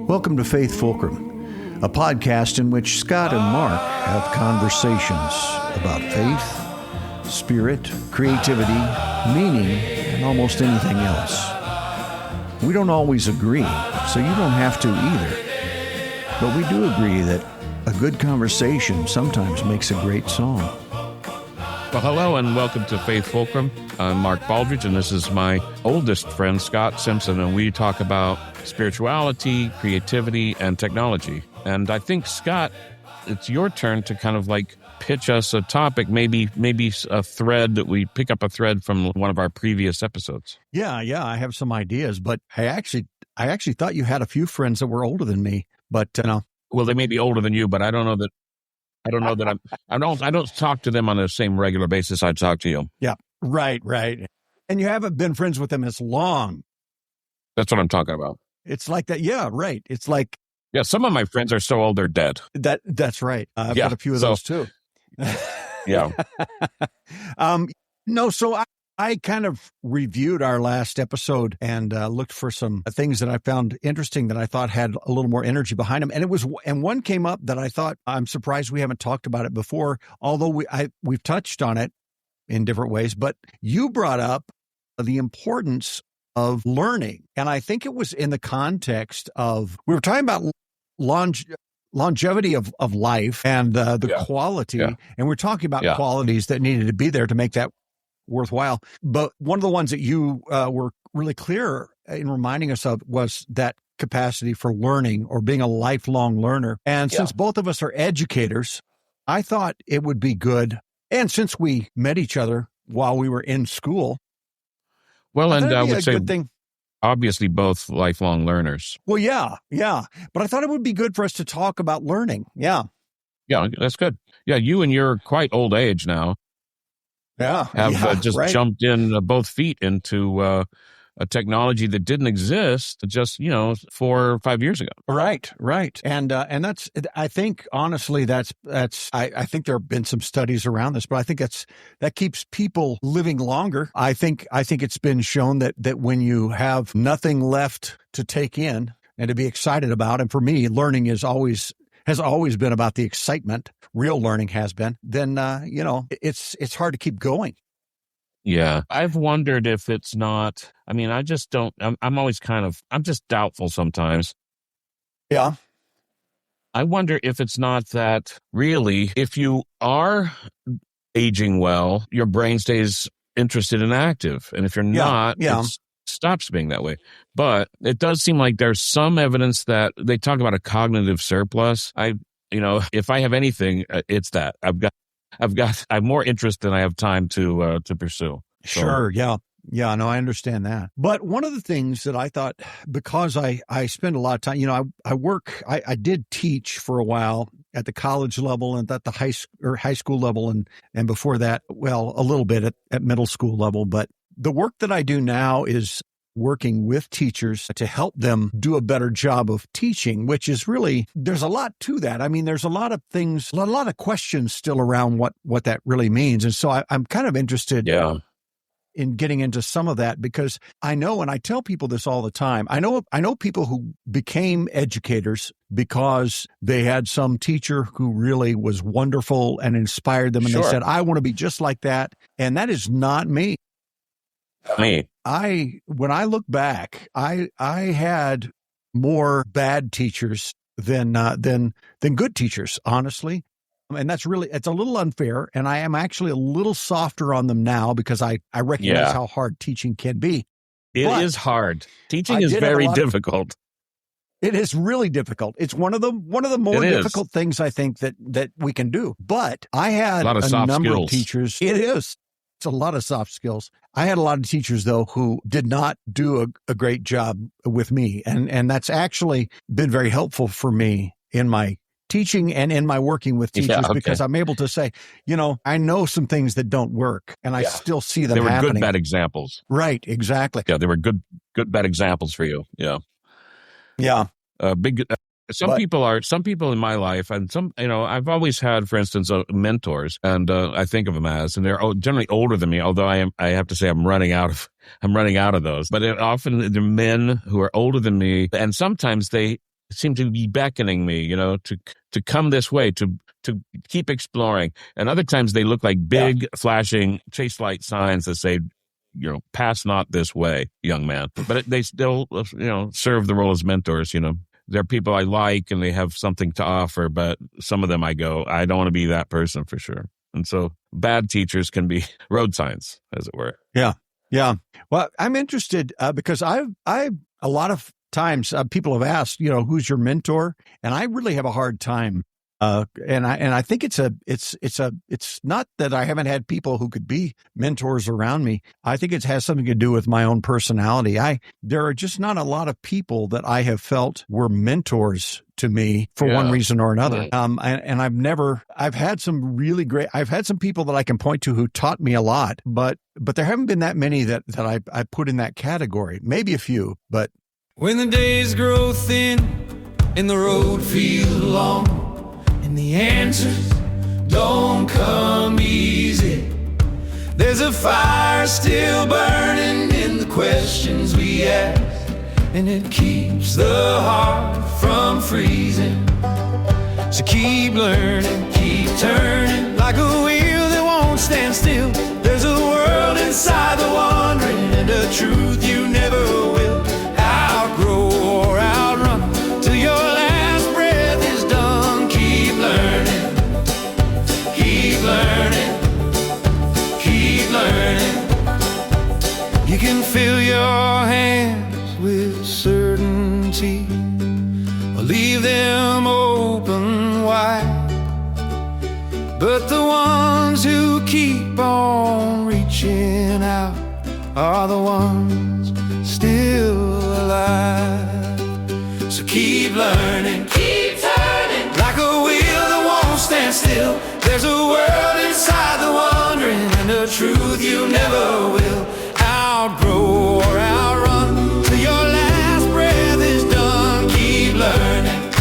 Welcome to Faithfulcrum, a podcast in which Scott and Mark have conversations about faith, spirit, creativity, meaning, and almost anything else. We don't always agree, so you don't have to either. But we do agree that a good conversation sometimes makes a great song. Well, hello and welcome to Faithfulcrum. I'm Mark Baldridge, and this is my oldest friend, Scott Simpson, and we talk about spirituality, creativity, and technology. And I think, Scott, it's your turn to kind of like pitch us a topic, maybe a thread that we pick up a thread from one of our previous episodes. Yeah, I have some ideas, but I actually thought you had a few friends that were older than me, but Well, they may be older than you, but I don't know that I don't talk to them on the same regular basis I talk to you. Yeah, right. And you haven't been friends with them as long. That's what I'm talking about. It's like that. Yeah, right. It's like, yeah, some of my friends are so old they're dead. That's right. I've got a few of those too. Yeah. So I kind of reviewed our last episode and looked for some things that I found interesting that I thought had a little more energy behind them. And one came up that I thought, I'm surprised we haven't talked about it before, although we've touched on it in different ways. But you brought up the importance of learning. And I think it was in the context of, we were talking about longevity of life and the quality. Yeah. And we're talking about qualities that needed to be there to make that worthwhile. But one of the ones that you were really clear in reminding us of was that capacity for learning or being a lifelong learner. And since both of us are educators, I thought it would be good. And since we met each other while we were in school. Well, and I would say obviously both lifelong learners. Well, yeah. But I thought it would be good for us to talk about learning. Yeah. Yeah, that's good. Yeah, you and your quite old age now. Have jumped in both feet into a technology that didn't exist just 4 or 5 years ago. Right. And that's, I think, honestly, that's I think there have been some studies around this, but I think that keeps people living longer. I think it's been shown that when you have nothing left to take in and to be excited about, and for me, learning has always been about the excitement. Real learning has been. Then it's hard to keep going. Yeah, I've wondered if it's not. I mean, I just don't. I'm always I'm just doubtful sometimes. Yeah. I wonder if it's not that really, if you are aging well, your brain stays interested and active, and if you're not, it stops being that way. But it does seem like there's some evidence that they talk about a cognitive surplus. If I have anything, it's that I have more interest than I have time to pursue. So. Sure. Yeah. No, I understand that. But one of the things that I thought, because I spend a lot of time, I did teach for a while at the college level and at the high school level. And before that, well, a little bit at middle school level. But the work that I do now is working with teachers to help them do a better job of teaching, which is really, there's a lot to that. I mean, there's a lot of things, a lot of questions still around what that really means. And so I'm kind of interested in getting into some of that, because I know, and I tell people this all the time, I know people who became educators because they had some teacher who really was wonderful and inspired them. And they said, I want to be just like that. And that is not me. When I look back, I had more bad teachers than good teachers, honestly. And that's really, it's a little unfair. And I am actually a little softer on them now because I recognize how hard teaching can be. It is hard. Teaching is very difficult. It is really difficult. It's one of the more difficult things I think that we can do. But I had a number of teachers. It is. It's a lot of soft skills. I had a lot of teachers, though, who did not do a great job with me. And that's actually been very helpful for me in my teaching and in my working with teachers, because I'm able to say, I know some things that don't work and I still see them happening. They were good, bad examples. Right, exactly. Yeah, they were good, bad examples for you. Yeah. Yeah. Some people in my life, and I've always had, for instance, mentors, and I think of them as, and they're generally older than me. Although I have to say, I'm running out of those. But often they're men who are older than me, and sometimes they seem to be beckoning me, to come this way, to keep exploring. And other times they look like big, flashing chase light signs that say, pass not this way, young man. But they still, serve the role as mentors, They're people I like and they have something to offer, but some of them I go, I don't want to be that person for sure. And so bad teachers can be road signs, as it were. Yeah. Yeah. Well, I'm interested because I a lot of times people have asked, who's your mentor? And I really have a hard time. And I think it's not that I haven't had people who could be mentors around me. I think it has something to do with my own personality. There are just not a lot of people that I have felt were mentors to me for one reason or another. And I've had some really great, I've had some people that I can point to who taught me a lot, but there haven't been that many that I put in that category. Maybe a few, but. When the days grow thin and the road feels long and the answers don't come easy, there's a fire still burning in the questions we ask, and it keeps the heart from freezing. So keep learning, keep turning like a wheel that won't stand still. There's a world inside the wandering and a truth you never will outgrow or outrun till your last breath is done. Keep learning, keep learning, keep learning. You can fill your hands with certainty or leave them open wide, but the ones who keep on reaching out are the ones still alive. So keep learning, keep turning like a wheel that won't stand still. There's a world inside the wandering and a truth you never will outgrow or outrun till your last breath is done. Keep learning,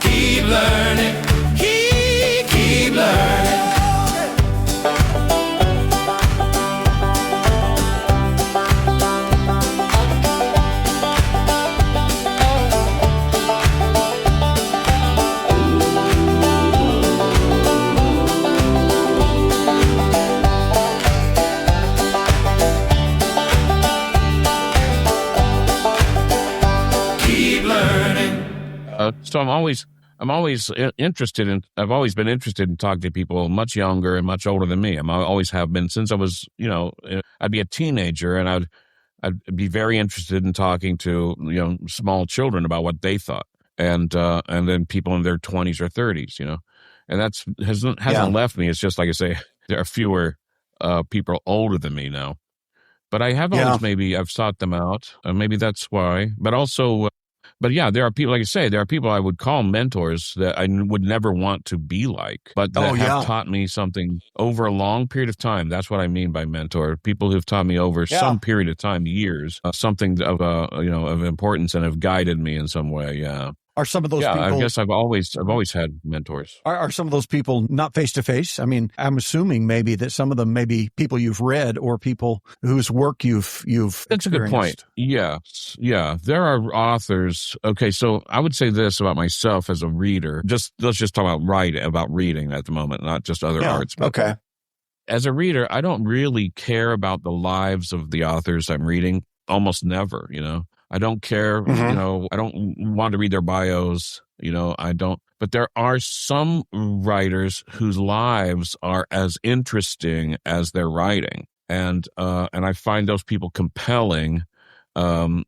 keep learning, keep learning. So I'm always interested in. I've always been interested in talking to people much younger and much older than me. I always have been since I was, I'd be a teenager and I'd be very interested in talking to small children about what they thought, and then people in their 20s or 30s, and that's hasn't left me. It's just like I say, there are fewer people older than me now, but I have always I've sought them out. Maybe that's why, but also. But yeah, there are people, like I say, there are people I would call mentors that I would never want to be like, but that have taught me something over a long period of time. That's what I mean by mentor. People who've taught me over some period of time, years, something of importance and have guided me in some way. Yeah. Are some of those people? I guess I've always had mentors. Are some of those people not face to face? I mean, I'm assuming maybe that some of them may be people you've read or people whose work you've That's a good point. Yes. Yeah. There are authors. Okay. So I would say this about myself as a reader. Let's just talk about reading at the moment, not just other arts. But okay. As a reader, I don't really care about the lives of the authors I'm reading. Almost never, I don't care, I don't want to read their bios, I don't. But there are some writers whose lives are as interesting as their writing. And I find those people compelling in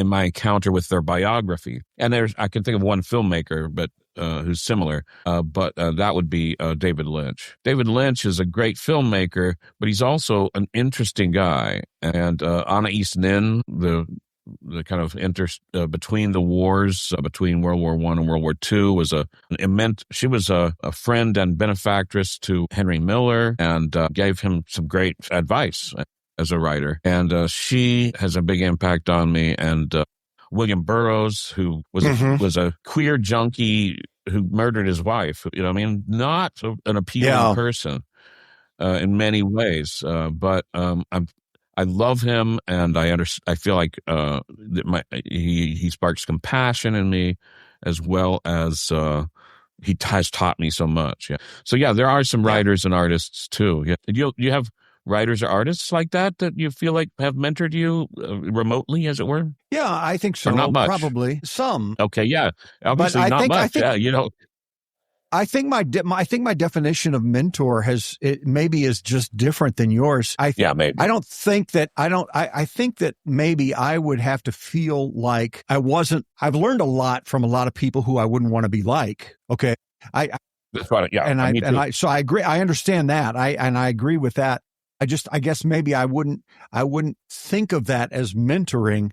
my encounter with their biography. And I can think of one filmmaker, but who's similar, but that would be David Lynch. David Lynch is a great filmmaker, but he's also an interesting guy. And Anna East Nin, the kind of between the wars, between World War I and World War II, she was a friend and benefactress to Henry Miller and gave him some great advice as a writer. And she has a big impact on me. And William Burroughs, who was a queer junkie who murdered his wife, not an appealing person in many ways. But I love him, and I feel like he sparks compassion in me, as well as he has taught me so much. Yeah. So yeah, there are some writers and artists too. Yeah. Do you have writers or artists like that you feel like have mentored you remotely, as it were? Yeah, I think so. Or not much? Probably some. Okay, yeah, obviously but not much. I think my definition of mentor maybe is just different than yours. Maybe. I think that maybe I would have to feel like I've learned a lot from a lot of people who I wouldn't want to be like. Okay. That's right. Yeah. So I agree. I understand that. I agree with that. I guess maybe I wouldn't think of that as mentoring.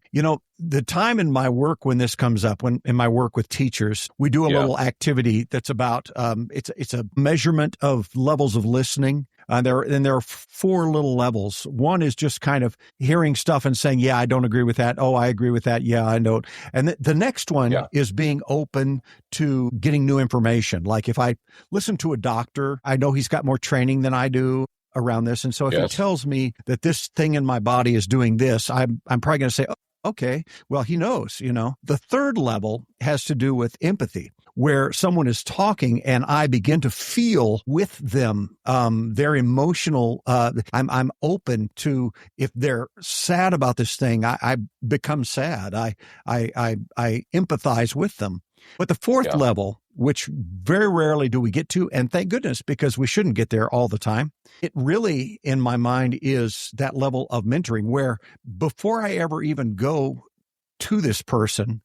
The time in my work when this comes up, in my work with teachers, we do a little activity that's about, it's a measurement of levels of listening. There are 4 little levels. One is just kind of hearing stuff and saying, yeah, I don't agree with that. Oh, I agree with that. Yeah, I don't. And the next one is being open to getting new information. Like if I listen to a doctor, I know he's got more training than I do around this. And so if he tells me that this thing in my body is doing this, I'm probably going to say, oh, okay, well, he knows, The third level has to do with empathy, where someone is talking and I begin to feel with them, their emotional, I'm open to, if they're sad about this thing, I become sad. I empathize with them. But the fourth level, which very rarely do we get to, and thank goodness, because we shouldn't get there all the time, it really, in my mind, is that level of mentoring where before I ever even go to this person,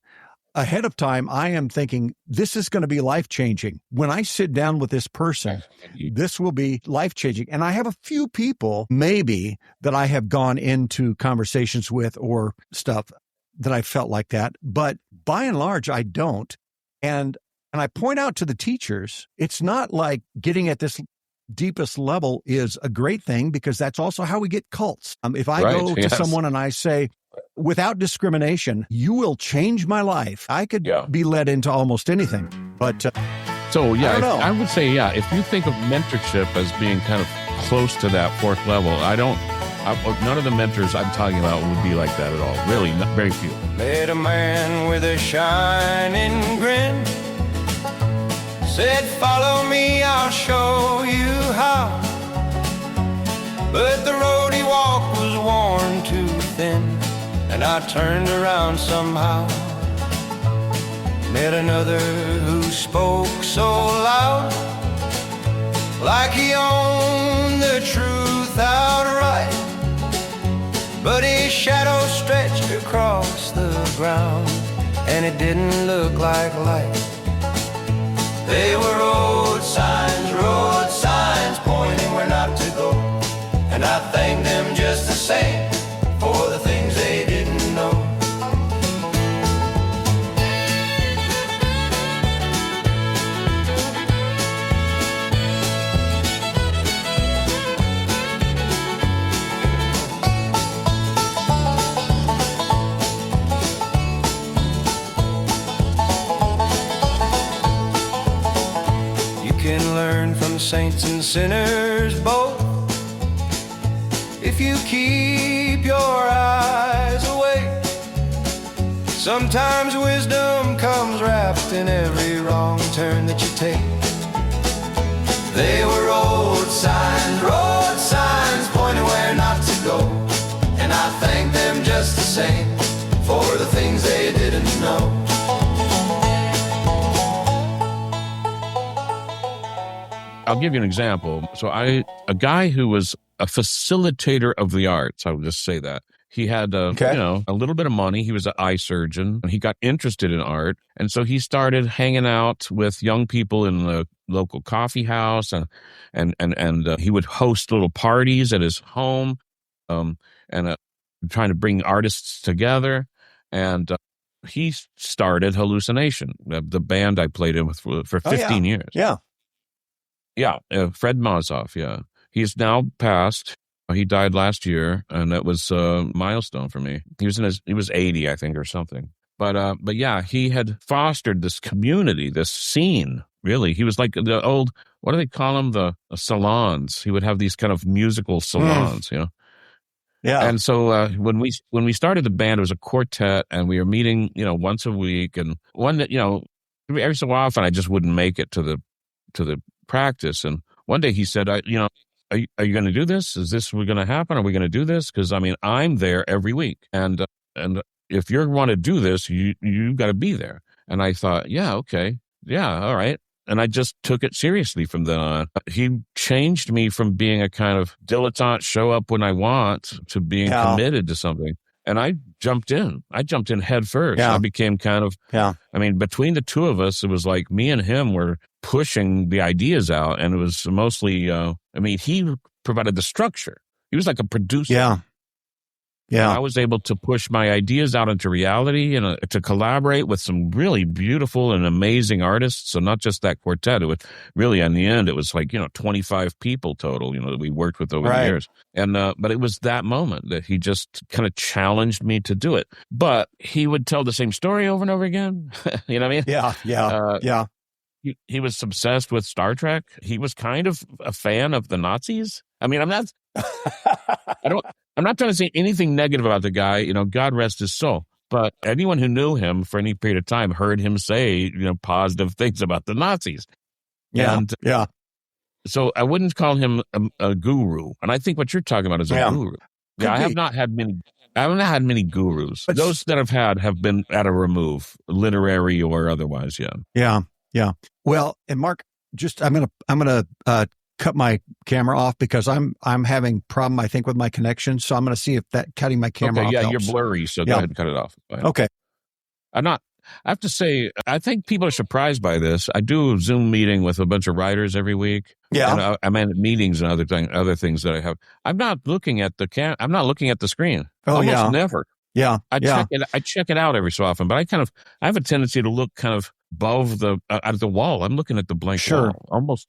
ahead of time, I am thinking, this is going to be life-changing. When I sit down with this person, this will be life-changing. And I have a few people, maybe, that I have gone into conversations with or stuff that I felt like that. But by and large, I don't. And I point out to the teachers, it's not like getting at this deepest level is a great thing, because that's also how we get cults. If I go to someone and I say, without discrimination, you will change my life, I could be led into almost anything. But I would say, if you think of mentorship as being kind of close to that fourth level, none of the mentors I'm talking about would be like that at all. Really, very few. Met a man with a shining grin, said, follow me, I'll show you how. But the road he walked was worn too thin, and I turned around somehow. Met another who spoke so loud, like he owned the truth outright. But his shadow stretched across the ground, and it didn't look like light. They were road signs pointing where not to go. And I thanked them just the same for the things they didn't know. Learn from saints and sinners both, if you keep your eyes awake. Sometimes wisdom comes wrapped in every wrong turn that you take. They were road signs pointing where not to go. And I thank them just the same for the things they didn't know. I'll give you an example. So a guy who was a facilitator of the arts, I would just say that. He had a little bit of money. He was an eye surgeon, and he got interested in art. And so he started hanging out with young people in the local coffee house, and he would host little parties at his home, trying to bring artists together. And he started Hallucination, the band I played in with for 15 years. Yeah, Fred Mazoff, He's now passed. He died last year, and that was a milestone for me. He was 80, I think, or something. But yeah, he had fostered this community, this scene, really. He was like the old, what do they call them? The salons. He would have these kind of musical salons, Yeah. And so when we started the band, it was a quartet, and we were meeting, once a week. And every so often, I just wouldn't make it to the practice. And one day he said, are you going to do this? Is this going to happen? Are we going to do this? Because I'm there every week, and if you want to do this, you got to be there. And I thought, yeah, okay, yeah, all right. And I just took it seriously from then on. He changed me from being a kind of dilettante, show up when I want, to being committed to something. And I jumped in. Head first. I became kind of, between the two of us, it was like me and him were pushing the ideas out. And it was mostly, he provided the structure. He was like a producer. Yeah. And I was able to push my ideas out into reality and to collaborate with some really beautiful and amazing artists. So not just that quartet. It was really, in the end, it was like, 25 people total, that we worked with over the years. And, but it was that moment that he just kind of challenged me to do it. But he would tell the same story over and over again. You know what I mean? Yeah. He was obsessed with Star Trek. He was kind of a fan of the Nazis. I'm not trying to say anything negative about the guy, God rest his soul. But anyone who knew him for any period of time heard him say, positive things about the Nazis. Yeah. So I wouldn't call him a guru. And I think what you're talking about is a guru. Yeah, I haven't had many gurus. But those that I've had have been at a remove, literary or otherwise. Yeah. Well, and Mark, I'm gonna cut my camera off because I'm having problem, I think, with my connection. So I'm going to see if that cutting my camera off helps. You're blurry, so go ahead and cut it off. Okay. I have to say, I think people are surprised by this. I do a Zoom meeting with a bunch of writers every week. Yeah. And I'm at meetings and other things that I have. I'm not looking at I'm not looking at the screen. Almost never. Yeah. I check it out every so often, but I have a tendency to look kind of above out of the wall. I'm looking at the blank wall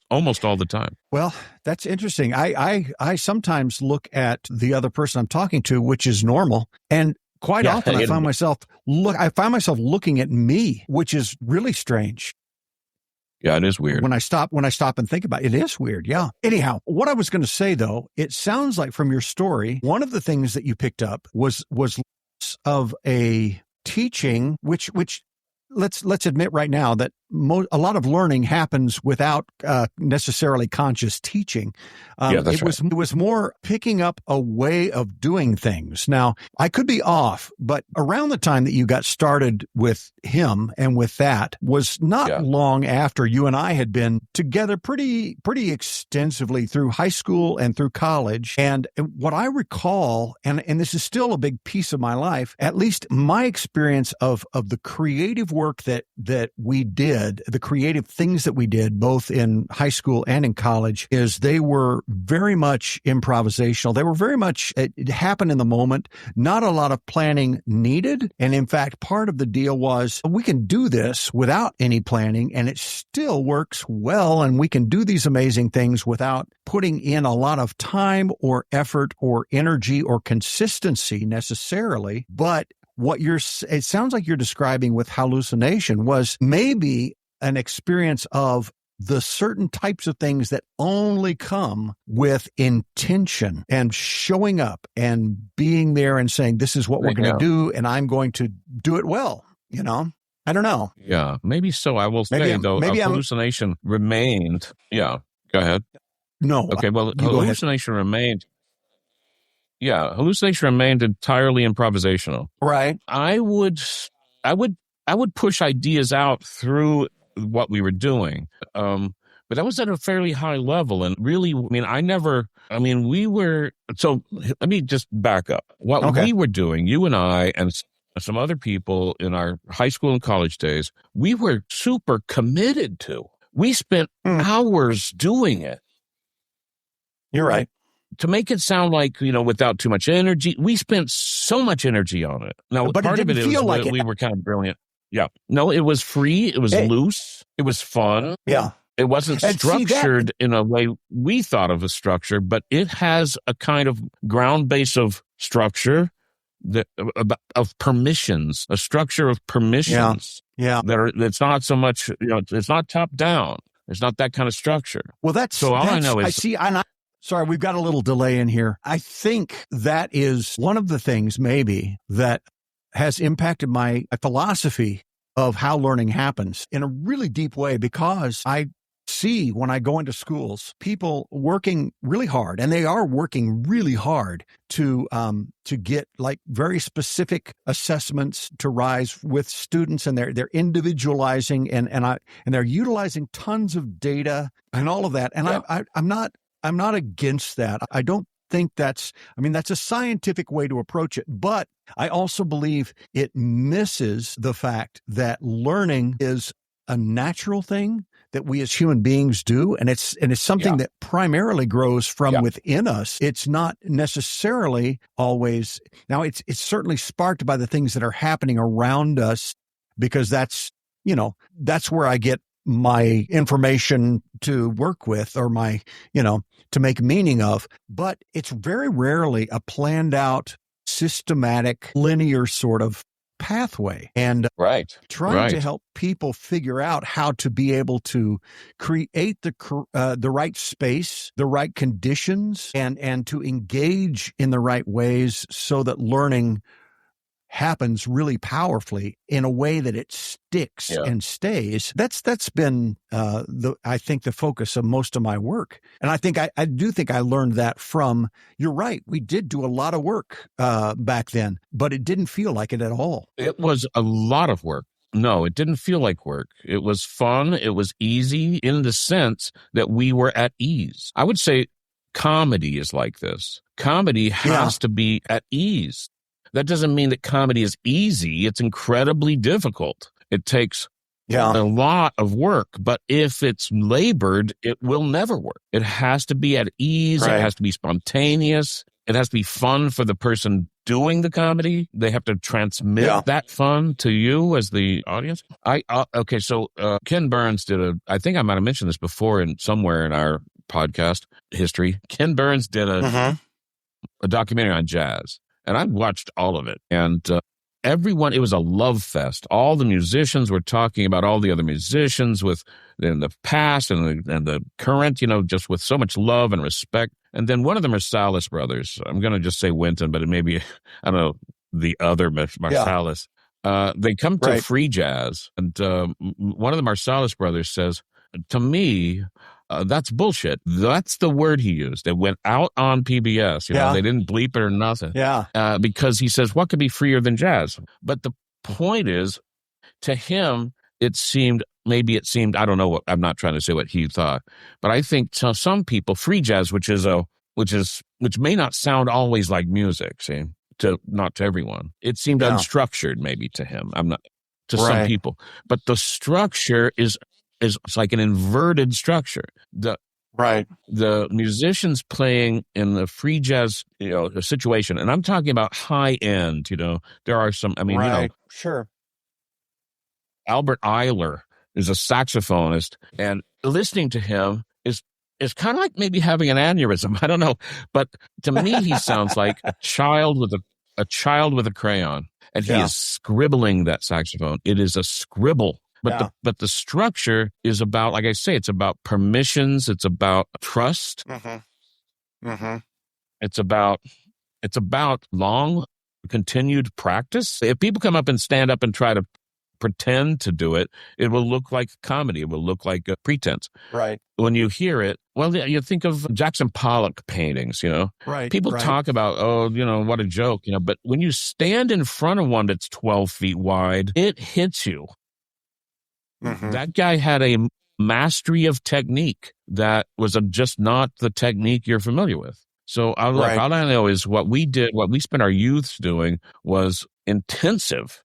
almost all the time. Well, that's interesting. I sometimes look at the other person I'm talking to, which is normal, and quite often I find myself looking at me, which is really strange. Yeah, it is weird. When I stop and think about it, it is weird. Yeah. Anyhow, what I was going to say though, it sounds like from your story, one of the things that you picked up was of a teaching, which let's admit right now that a lot of learning happens without necessarily conscious teaching. It was more picking up a way of doing things. Now, I could be off, but around the time that you got started with him and with that was not long after you and I had been together pretty extensively through high school and through college. And what I recall, and this is still a big piece of my life, at least my experience of the creative work that we did, the creative things that we did both in high school and in college, is they were very much improvisational. They were very much, it happened in the moment, not a lot of planning needed. And in fact, part of the deal was we can do this without any planning and it still works well. And we can do these amazing things without putting in a lot of time or effort or energy or consistency necessarily. But it sounds like you're describing with hallucination was maybe an experience of the certain types of things that only come with intention and showing up and being there and saying, this is what we're going to do, and I'm going to do it well. I don't know. Yeah, maybe so. I will say, hallucination remained. Yeah, go ahead. No. Okay, well, hallucination remained. Yeah, hallucination remained entirely improvisational. Right. I would push ideas out through what we were doing. But that was at a fairly high level. And really, so let me just back up. What we were doing, you and I and some other people in our high school and college days, we were super committed to. We spent hours doing it. You're right. To make it sound like, without too much energy, we spent so much energy on it. Now, but part it didn't feel like we were kind of brilliant. Yeah. No, it was free. It was loose. It was fun. Yeah. It wasn't structured in a way we thought of a structure, but it has a kind of ground base of structure of permissions, a structure of permissions. Yeah. That's not so much, it's not top down. It's not that kind of structure. Well, I know is. Sorry, we've got a little delay in here. I think that is one of the things maybe that has impacted my philosophy of how learning happens in a really deep way, because I see when I go into schools, people working really hard, and they are working really hard to get like very specific assessments to rise with students, and they're individualizing and they're utilizing tons of data and all of that. And I'm not against that. I don't think that's a scientific way to approach it, but I also believe it misses the fact that learning is a natural thing that we as human beings do. And it's something that primarily grows from within us. It's not necessarily always, now it's certainly sparked by the things that are happening around us, because that's where I get my information to work with, or my, to make meaning of. But it's very rarely a planned out, systematic, linear sort of pathway. And trying to help people figure out how to be able to create the right space, the right conditions, and to engage in the right ways so that learning happens really powerfully in a way that it sticks and stays. That's been I think the focus of most of my work. And I think I do think I learned that from, you're right, we did do a lot of work back then, but it didn't feel like it at all. It was a lot of work. No, it didn't feel like work. It was fun. It was easy in the sense that we were at ease. I would say comedy is like this. Comedy has to be at ease. That doesn't mean that comedy is easy. It's incredibly difficult. It takes a lot of work, but if it's labored, it will never work. It has to be at ease. Right. It has to be spontaneous. It has to be fun for the person doing the comedy. They have to transmit that fun to you as the audience. So Ken Burns I think I might have mentioned this before somewhere in our podcast history. Ken Burns did a documentary on jazz. And I watched all of it, and everyone, it was a love fest. All the musicians were talking about all the other musicians in the past and the current, just with so much love and respect. And then one of the Marsalis brothers, I'm going to just say Winton, but it may be, I don't know, the other Marsalis. They come to free jazz, and one of the Marsalis brothers says, to me, that's bullshit. That's the word he used. It went out on PBS. They didn't bleep it or nothing. Because he says, what could be freer than jazz? But the point is, to him, it seemed, I don't know I'm not trying to say what he thought, but I think to some people, free jazz, which may not sound always like music, not to everyone. It seemed unstructured maybe to him. I'm not, to some people, but the structure is like an inverted structure. The musicians playing in the free jazz, situation, and I'm talking about high end. There are some. Albert Eiler is a saxophonist, and listening to him is kind of like maybe having an aneurysm. I don't know, but to me, he sounds like a child with a crayon, and he is scribbling that saxophone. It is a scribble. But the structure is about, like I say, it's about permissions. It's about trust. It's about long, continued practice. If people come up and stand up and try to pretend to do it, it will look like comedy. It will look like a pretense. Right. When you hear it, well, you think of Jackson Pollock paintings, Right. People talk about, what a joke, but when you stand in front of one that's 12 feet wide, it hits you. That guy had a mastery of technique that was just not the technique you're familiar with. So all I know is what we spent our youths doing was intensive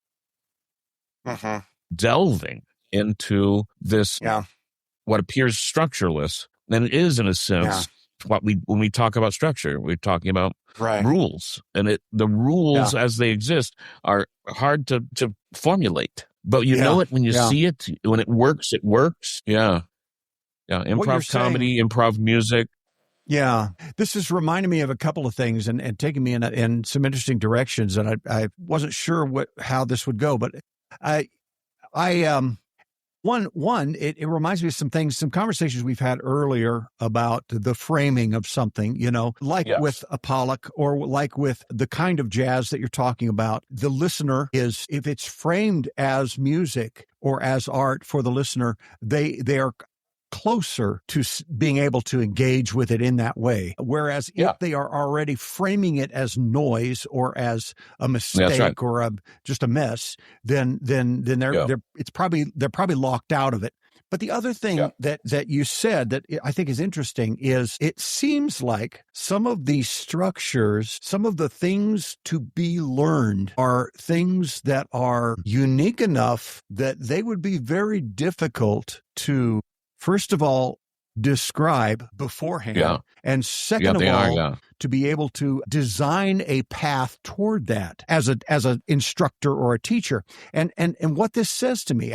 delving into this, what appears structureless, and it is in a sense when we talk about structure, we're talking about rules, and the rules as they exist are hard to formulate. But you know it when you see it, when it works, it works. Yeah. Improv comedy, improv music. Yeah. This is reminding me of a couple of things and taking me in some interesting directions. And I wasn't sure how this would go, but It reminds me of some conversations we've had earlier about the framing of something, like with a Pollock or like with the kind of jazz that you're talking about. The listener is, if it's framed as music or as art for the listener, they are closer to being able to engage with it in that way. Whereas if they are already framing it as noise or as a mistake or just a mess, then they're probably locked out of it. But the other thing that you said that I think is interesting is it seems like some of these structures, some of the things to be learned are things that are unique enough that they would be very difficult to, first of all, describe beforehand, and second of all, to be able to design a path toward that as an instructor or a teacher. And what this says to me,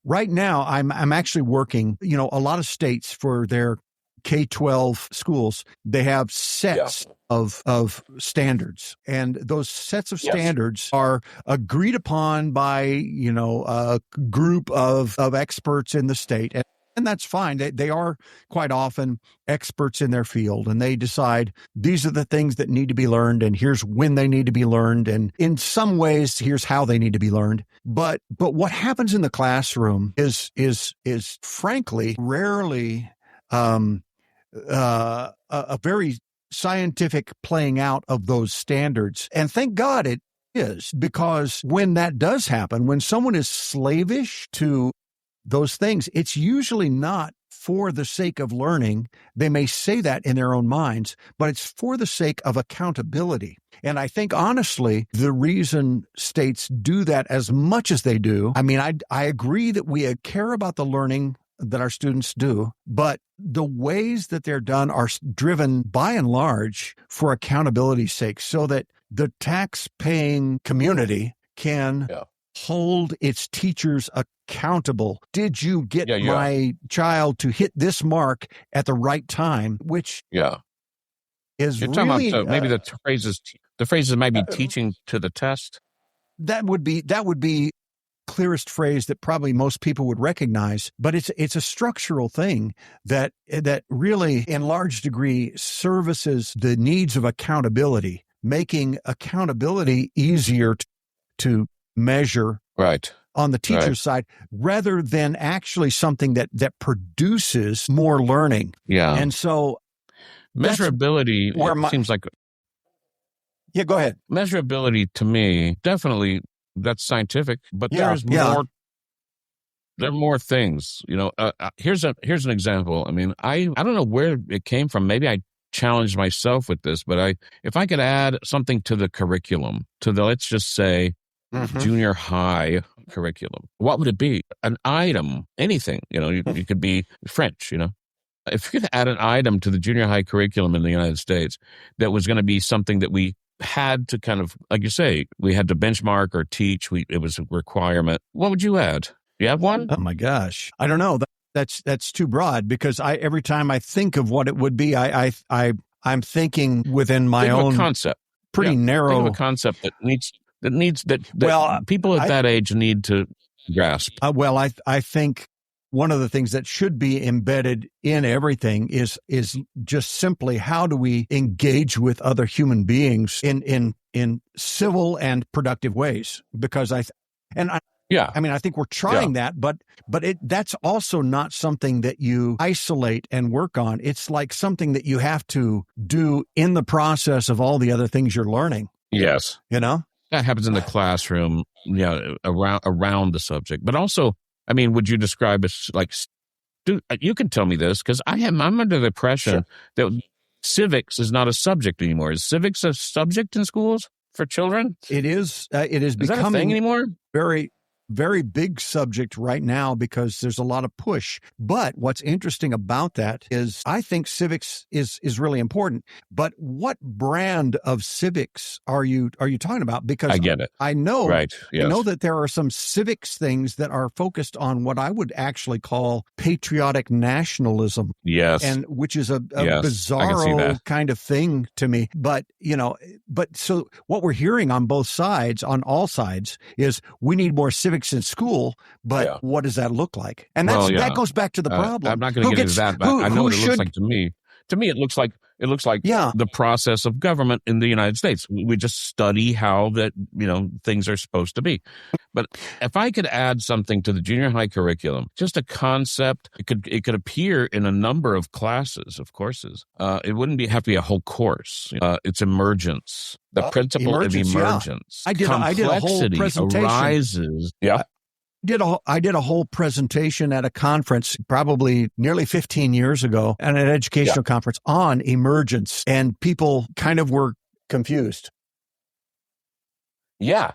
right now I'm actually working, a lot of states for their K-12 schools, they have sets of standards, and those sets of standards are agreed upon by a group of experts in the state. And that's fine. They are quite often experts in their field, and they decide these are the things that need to be learned, and here's when they need to be learned, and in some ways, here's how they need to be learned. But what happens in the classroom is frankly rarely a very scientific playing out of those standards. And thank God it is, because when that does happen, when someone is slavish to those things, it's usually not for the sake of learning. They may say that in their own minds, but it's for the sake of accountability. And I think, honestly, the reason states do that as much as they do, I agree that we care about the learning that our students do, but the ways that they're done are driven by and large for accountability's sake, so that the tax-paying community can hold its teachers accountable. Did you get my child to hit this mark at the right time? Which is You're really talking about maybe the phrases maybe teaching to the test. That would be clearest phrase that probably most people would recognize, but it's a structural thing that really in large degree services the needs of accountability, making accountability easier to measure on the teacher's side, rather than actually something that produces more learning. And so measurability seems like go ahead. Measurability to me, definitely that's scientific, but there's more. There are more things. Here's an example. I don't know where it came from. Maybe I challenged myself with this, but if I could add something to the curriculum, to the, let's just say, junior high curriculum, what would it be? An item, anything. You could be French. If you could add an item to the junior high curriculum in the United States that was going to be something that we had to kind of, like you say, we had to benchmark or teach. It was a requirement. What would you add? Do you have one? Oh my gosh, I don't know. That's too broad, because every time I think of what it would be, I'm thinking within my own concept, pretty narrow think of a concept that people at that age need to grasp. I think one of the things that should be embedded in everything is just simply how do we engage with other human beings in civil and productive ways? Because I think we're trying that, but that's also not something that you isolate and work on. It's like something that you have to do in the process of all the other things you're learning. Yes. That happens in the classroom, around the subject. But also, would you describe it like, you can tell me this, because I'm under the impression that civics is not a subject anymore. Is civics a subject in schools for children? It is. It is becoming that a thing anymore? Very, very big subject right now, because there's a lot of push. But what's interesting about that is I think civics is really important. But what brand of civics are you talking about? Because I get it. I know, right. Yes. I know that there are some civics things that are focused on what I would actually call patriotic nationalism. Yes. And which is a bizarro kind of thing to me. But, so what we're hearing on all sides is we need more civics academics in school, but what does that look like? And that goes back to the problem. I'm not going to get into that, but I know what it looks like to me. To me, it looks like the process of government in the United States. We just study how that, things are supposed to be. But if I could add something to the junior high curriculum, just a concept, it could appear in a number of courses. It wouldn't have to be a whole course. It's emergence, the principle of emergence. I did a whole presentation. Arises. Yeah. I did a whole presentation at a conference probably nearly 15 years ago at an educational conference on emergence, and people kind of were confused. Yeah.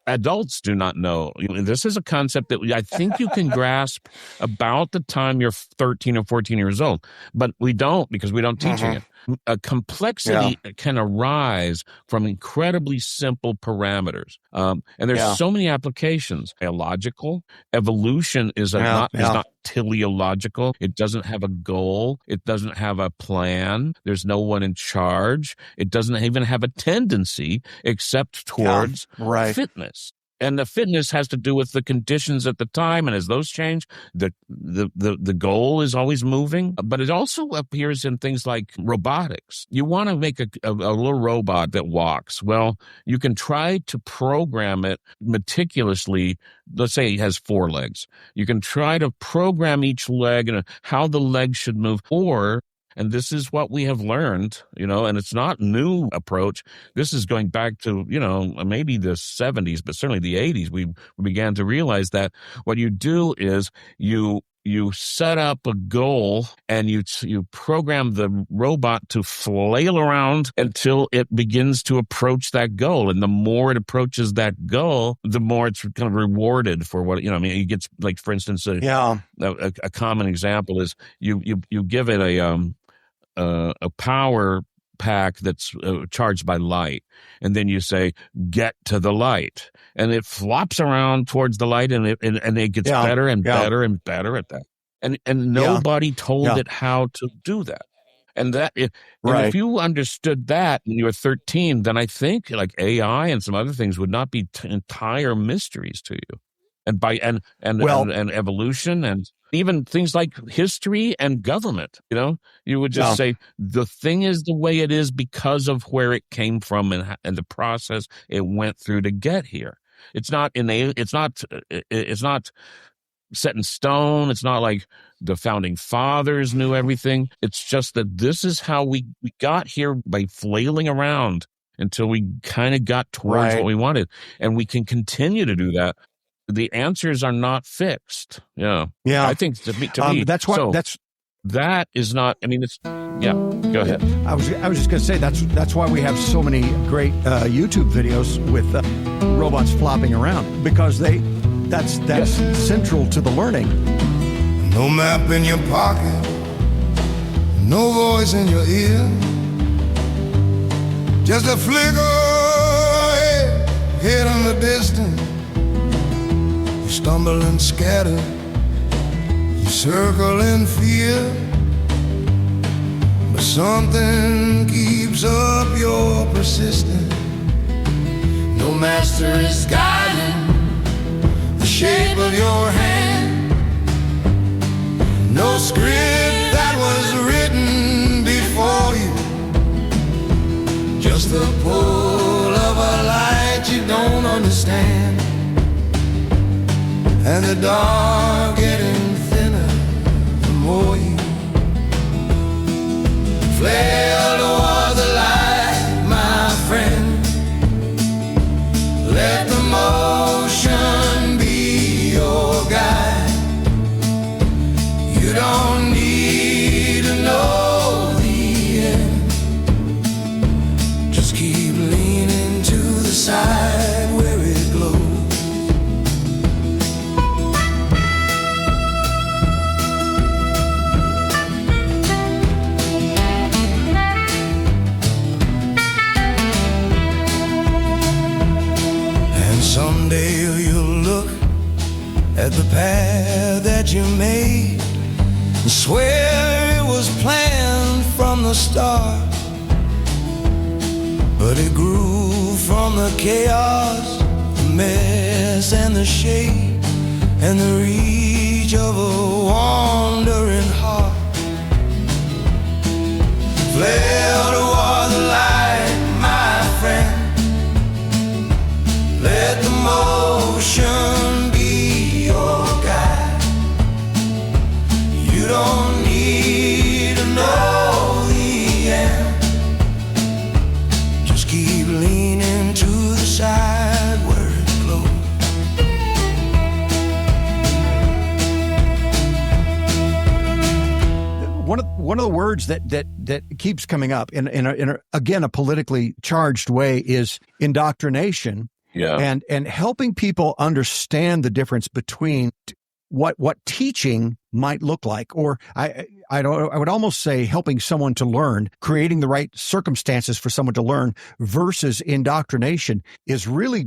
Adults do not know. This is a concept that I think you can grasp about the time you're 13 or 14 years old, but we don't, because we don't teach it. A complexity can arise from incredibly simple parameters. And there's so many applications. Illogical. Evolution is not teleological. It doesn't have a goal. It doesn't have a plan. There's no one in charge. It doesn't even have a tendency except towards fitness. And the fitness has to do with the conditions at the time, and as those change, the goal is always moving. But it also appears in things like robotics. You want to make a little robot that walks. Well, you can try to program it meticulously. Let's say it has 4 legs. You can try to program each leg and how the leg should move, and this is what we have learned, and it's not new approach. This is going back to, maybe the 70s, but certainly the 80s. We began to realize that what you do is you set up a goal and you program the robot to flail around until it begins to approach that goal. And the more it approaches that goal, the more it's kind of rewarded for what, it gets, like, for instance, a common example is you give it a power pack that's charged by light, and then you say, get to the light, and it flops around towards the light, and it gets better and better and better at that, and nobody told it how to do that. And if you understood that when you were 13, then I think like AI and some other things would not be entire mysteries to you. And and evolution, and even things like history and government, you would just say the thing is the way it is because of where it came from and the process it went through to get here. It's not innate. It's not set in stone. It's not like the founding fathers knew everything. It's just that this is how we got here by flailing around until we kind of got towards what we wanted, and we can continue to do that. The answers are not fixed. Yeah. I think to me, that's what that is not. I mean, it's Go ahead. I was just going to say that's why we have so many great YouTube videos with robots flopping around, because that's central to the learning. No map in your pocket, no voice in your ear, just a flicker head in the distance. You stumble and scatter, you circle in fear, but something keeps up your persistence. No master is guiding the shape of your hand, no script that was written before you, just the pull of a light you don't understand, and the dark getting thinner the more you flail toward the light, my friend. Let the motion be your guide. You don't need to know the end. Just keep leaning to the side where it glows. Someday you'll look at the path that you made and swear it was planned from the start, but it grew from the chaos, the mess, and the shade. and the reach of a wandering heart. Flail toward the light, my friend. Let the motion be your guide. You don't need to know the end. Just keep leaning to the side where it flows. One of the words that keeps coming up in a politically charged way is indoctrination. Yeah. And helping people understand the difference between what teaching might look like, or I would almost say helping someone to learn, creating the right circumstances for someone to learn versus indoctrination is really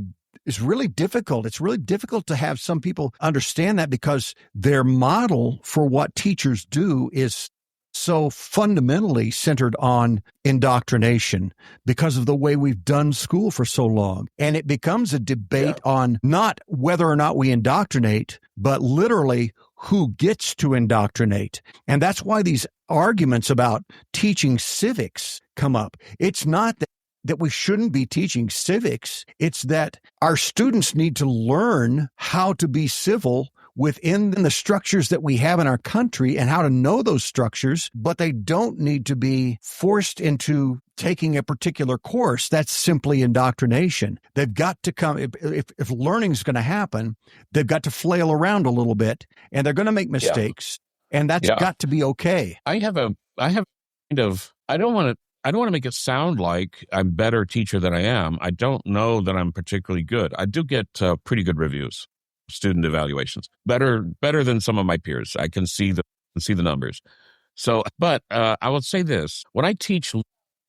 difficult. It's really difficult to have some people understand that because their model for what teachers do is so fundamentally centered on indoctrination because of the way we've done school for so long. And it becomes a debate on not whether or not we indoctrinate, but literally who gets to indoctrinate. And that's why these arguments about teaching civics come up. It's not that we shouldn't be teaching civics. It's that our students need to learn how to be civil within the structures that we have in our country and how to know those structures, but they don't need to be forced into taking a particular course. That's simply indoctrination. They've got to come, if learning is going to happen, they've got to flail around a little bit, and they're going to make mistakes, and that's got to be okay. I don't want to make it sound like I'm a better teacher than I am. I don't know that I'm particularly good. I do get pretty good reviews, student evaluations, better than some of my peers. I can see the numbers. So, but I will say this: when I teach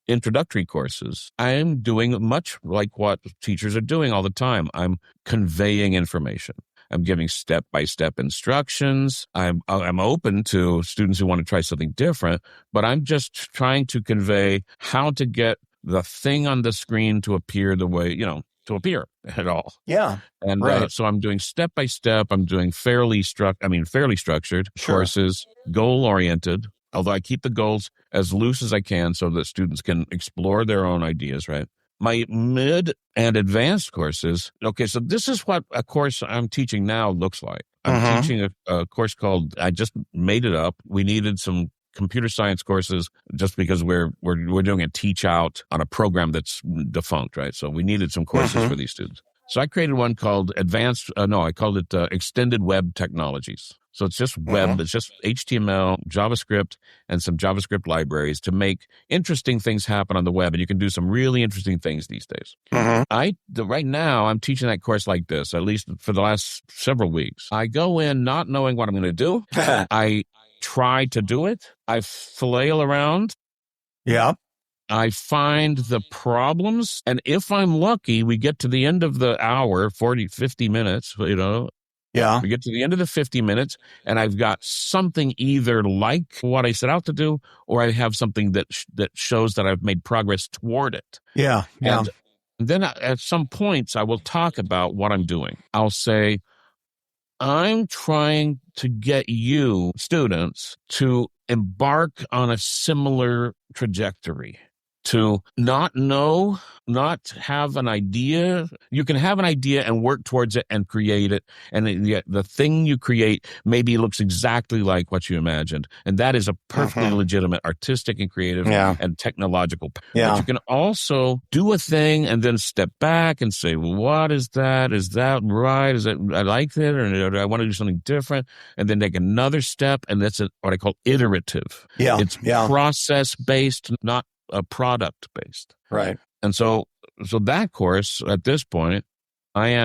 introductory courses, I am doing much like what teachers are doing all the time. I'm conveying information. I'm giving step-by-step instructions. I'm open to students who want to try something different, but I'm just trying to convey how to get the thing on the screen to appear the way, to appear at all. Yeah. And right. So I'm doing step by step. I'm doing fairly structured courses, goal-oriented, although I keep the goals as loose as I can so that students can explore their own ideas, right? My mid and advanced courses, okay, so this is what a course I'm teaching now looks like. I'm teaching a course called, I just made it up. We needed some computer science courses just because we're doing a teach out on a program that's defunct, right? So we needed some courses for these students. So I created one called I called it Extended Web Technologies. So it's just web, it's just HTML, JavaScript, and some JavaScript libraries to make interesting things happen on the web. And you can do some really interesting things these days. Right now, I'm teaching that course like this, at least for the last several weeks. I go in not knowing what I'm going to do. I try to do it. I flail around. Yeah. I find the problems. And if I'm lucky, we get to the end of the hour, 40, 50 minutes, Yeah. We get to the end of the 50 minutes, and I've got something either like what I set out to do, or I have something that shows that I've made progress toward it. Yeah. Yeah. And then at some points, I will talk about what I'm doing. I'll say, I'm trying to get you, students, to embark on a similar trajectory. To not have an idea. You can have an idea and work towards it and create it. And the thing you create maybe looks exactly like what you imagined. And that is a perfectly legitimate artistic and creative and technological. Yeah. But you can also do a thing and then step back and say, well, what is that? Is that right? Is that, I like it, or do I want to do something different? And then take another step. And that's what I call iterative. Yeah. It's process-based, not a product-based. Right. And so that course, at this point, I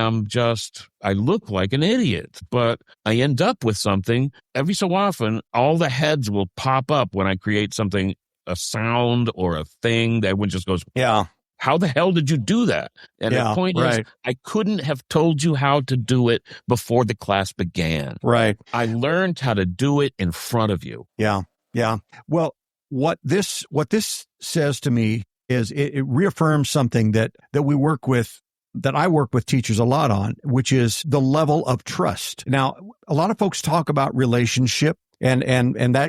look like an idiot, but I end up with something. Every so often, all the heads will pop up when I create something, a sound or a thing that everyone just goes, yeah. How the hell did you do that? And the point is, I couldn't have told you how to do it before the class began. Right. I learned how to do it in front of you. Yeah. Yeah. Well, what this says to me is it reaffirms something that we work with that I work with teachers a lot on, which is the level of trust. Now, a lot of folks talk about relationship, and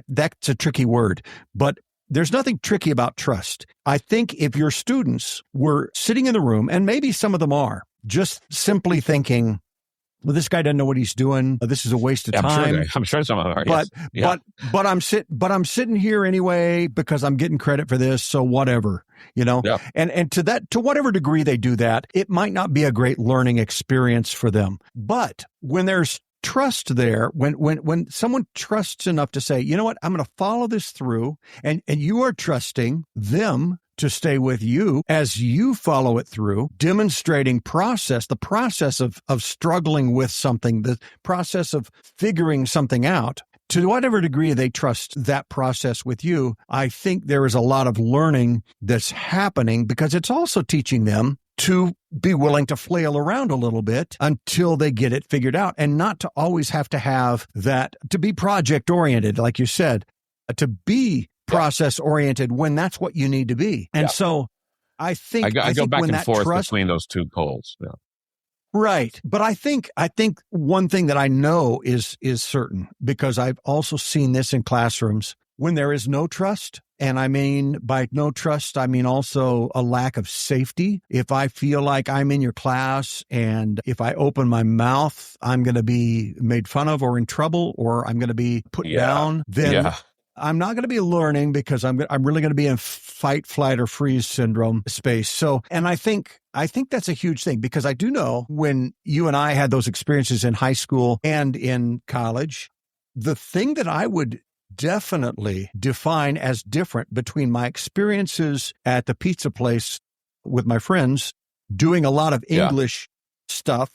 that's a tricky word, but there's nothing tricky about trust. I think if your students were sitting in the room, and maybe some of them are, just simply thinking, well, this guy doesn't know what he's doing. This is a waste of time. I'm sure some of them are. But I'm sitting here anyway because I'm getting credit for this. So whatever, Yeah. And to whatever degree they do that, it might not be a great learning experience for them. But when there's trust there, when someone trusts enough to say, you know what, I'm going to follow this through, and you are trusting them to stay with you as you follow it through, demonstrating the process of struggling with something, the process of figuring something out. To whatever degree they trust that process with you, I think there is a lot of learning that's happening, because it's also teaching them to be willing to flail around a little bit until they get it figured out, and not to always have that, to be project oriented, like you said, to be process oriented when that's what you need to be. And so I think I go back and forth between those two poles. Yeah. Right. But I think one thing that I know is certain, because I've also seen this in classrooms, when there is no trust. And I mean, by no trust, I mean also a lack of safety. If I feel like I'm in your class and if I open my mouth, I'm going to be made fun of or in trouble, or I'm going to be put down, then I'm not going to be learning, because I'm really going to be in fight, flight, or freeze syndrome space. So, and I think that's a huge thing, because I do know when you and I had those experiences in high school and in college, the thing that I would definitely define as different between my experiences at the pizza place with my friends doing a lot of English stuff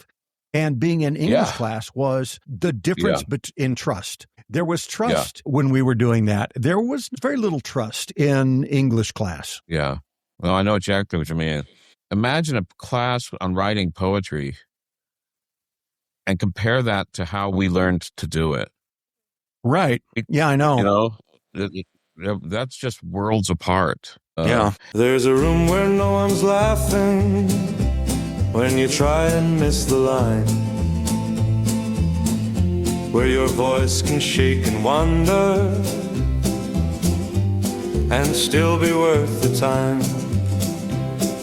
and being in English class was the difference in trust. There was trust when we were doing that. There was very little trust in English class. Yeah. Well, I know exactly what you mean. Imagine a class on writing poetry and compare that to how we learned to do it. Right. Yeah, I know. That's just worlds apart. There's a room where no one's laughing when you try and miss the line, where your voice can shake and wander and still be worth the time.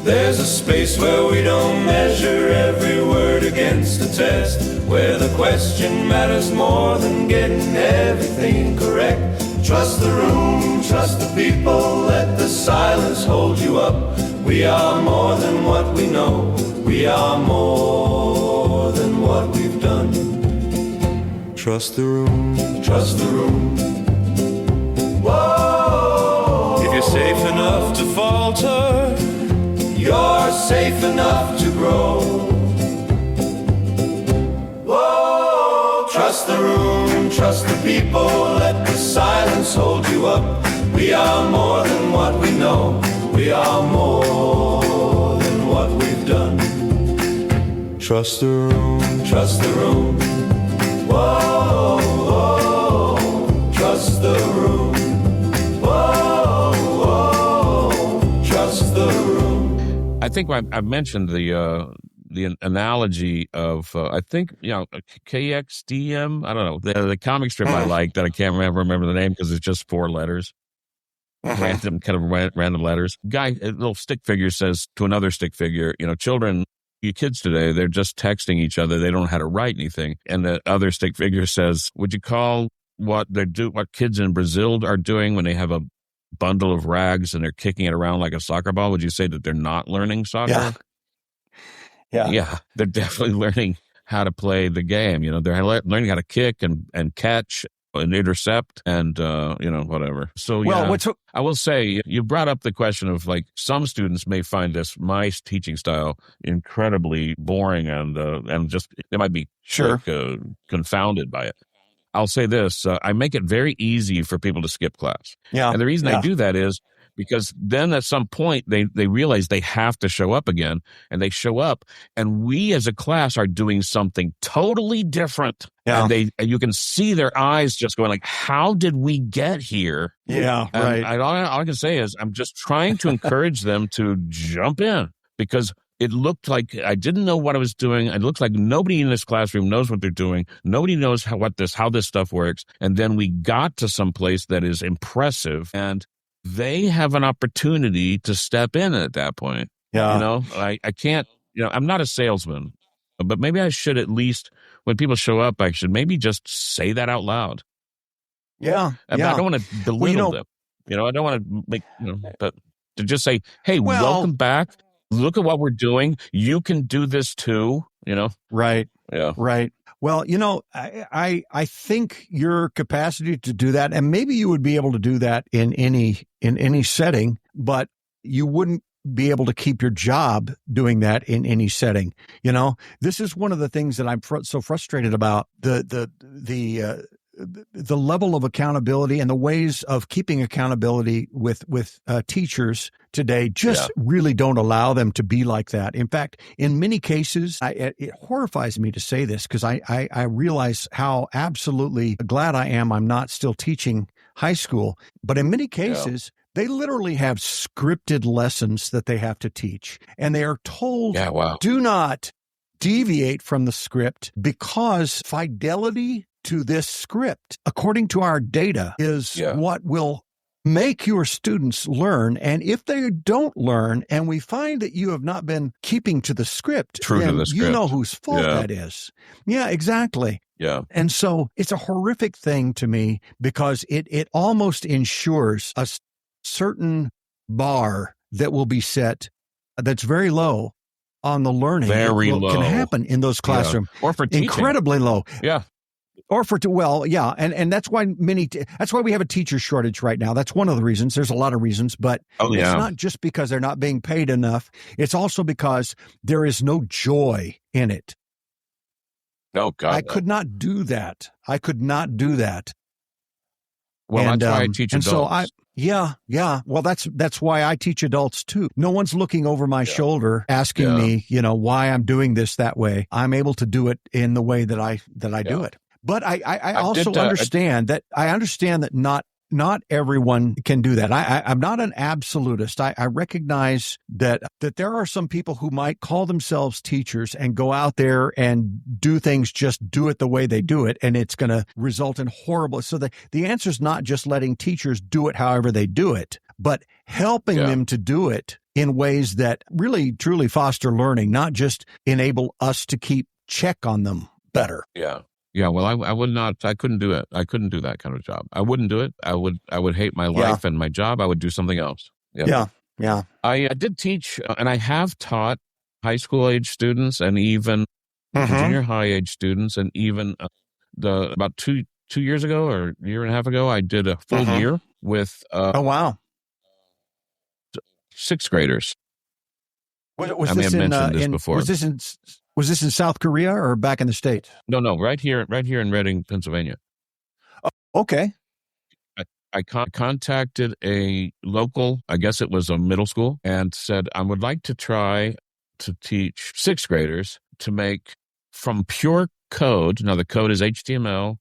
There's a space where we don't measure every word against a test, where the question matters more than getting everything correct. Trust the room, trust the people, let the silence hold you up. We are more than what we know, we are more than what we've done. Trust the room, trust the room. Whoa! If you're safe enough to falter, you're safe enough to grow. Whoa! Trust the room, trust the people, let the silence hold you up. We are more than what we know, we are more than what we've done. Trust the room, trust the room. Whoa, whoa, trust the room. Whoa, whoa, trust the room. I think I've mentioned the analogy of I think KXDM. I don't know the comic strip I like that I can't remember the name because it's just 4 letters, random letters. A little stick figure says to another stick figure, children, you kids today, they're just texting each other. They don't know how to write anything. And the other stick figure says, would you call what kids in Brazil are doing when they have a bundle of rags and they're kicking it around like a soccer ball? Would you say that they're not learning soccer? Yeah, they're definitely learning how to play the game. They're learning how to kick and catch and intercept and, whatever. So, I will say you brought up the question of like some students may find my teaching style incredibly boring and just they might be confounded by it. I'll say this, I make it very easy for people to skip class. Yeah. And the reason I do that is because then at some point they realize they have to show up again, and they show up and we as a class are doing something totally different. Yeah. And you can see their eyes just going like, how did we get here? Yeah. And all I can say is I'm just trying to encourage them to jump in, because it looked like I didn't know what I was doing. It looked like nobody in this classroom knows what they're doing. Nobody knows how this stuff works. And then we got to some place that is impressive, and they have an opportunity to step in at that point. Yeah. You know, I can't, I'm not a salesman, but maybe I should, at least when people show up, I should maybe just say that out loud. Yeah. I don't want to belittle them. I don't want to make, but to just say, hey, welcome back. Look at what we're doing. You can do this too, Right. Yeah. Right. Well, I think your capacity to do that, and maybe you would be able to do that in any setting, but you wouldn't be able to keep your job doing that in any setting. This is one of the things that I'm so frustrated about, the level of accountability and the ways of keeping accountability with teachers today just really don't allow them to be like that. In fact, in many cases, it horrifies me to say this, because I realize how absolutely glad I am I'm not still teaching high school. But in many cases, they literally have scripted lessons that they have to teach, and they are told, do not deviate from the script, because fidelity to this script, according to our data, is what will make your students learn. And if they don't learn, and we find that you have not been keeping to the script, then you know whose fault that is. Yeah, exactly. Yeah. And so it's a horrific thing to me, because it almost ensures a certain bar that will be set that's very low on the learning. Very low. Can happen in those classrooms. Or for teaching. Incredibly low. Yeah. Or and that's why that's why we have a teacher shortage right now. That's one of the reasons. There's a lot of reasons, but it's not just because they're not being paid enough. It's also because there is no joy in it. Oh God, I could not do that. Well, that's why I teach adults. Well, that's why I teach adults too. No one's looking over my shoulder asking me, why I'm doing this that way. I'm able to do it in the way that I do it. But I also understand that not everyone can do that. I'm not an absolutist. I recognize that there are some people who might call themselves teachers and go out there and do things, just do it the way they do it, and it's going to result in horrible. So the answer is not just letting teachers do it however they do it, but helping them to do it in ways that really, truly foster learning, not just enable us to keep check on them better. Yeah. Yeah, well, I couldn't do it. I couldn't do that kind of job. I wouldn't do it. I would hate my life and my job. I would do something else. Yeah. I did teach, and I have taught high school age students, and even junior high age students, and even about two years ago or a year and a half ago, I did a full year with sixth graders. I may have mentioned this before. Was this in South Korea or back in the States? No, right here in Reading, Pennsylvania. Oh, okay. I contacted a local, I guess it was a middle school, and said, I would like to try to teach sixth graders to make from pure code. Now, the code is HTML.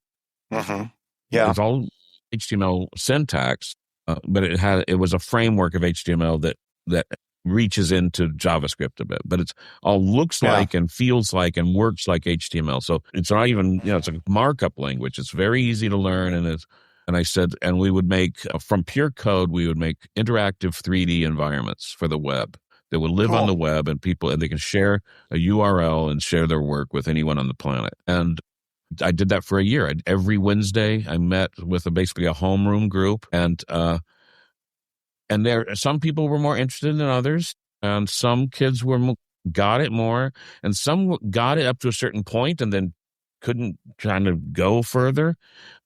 Yeah. It's all HTML syntax, but it was a framework of HTML that reaches into JavaScript a bit, but it's all looks like and feels like and works like HTML. So it's not even, it's a markup language. It's very easy to learn. And I said, and we would make from pure code, we would make interactive 3D environments for the web that would live on the web, and they can share a URL and share their work with anyone on the planet. And I did that for a year. Every Wednesday I met with basically a homeroom group, and some people were more interested than others, and some kids got it more, and some got it up to a certain point and then couldn't kind of go further.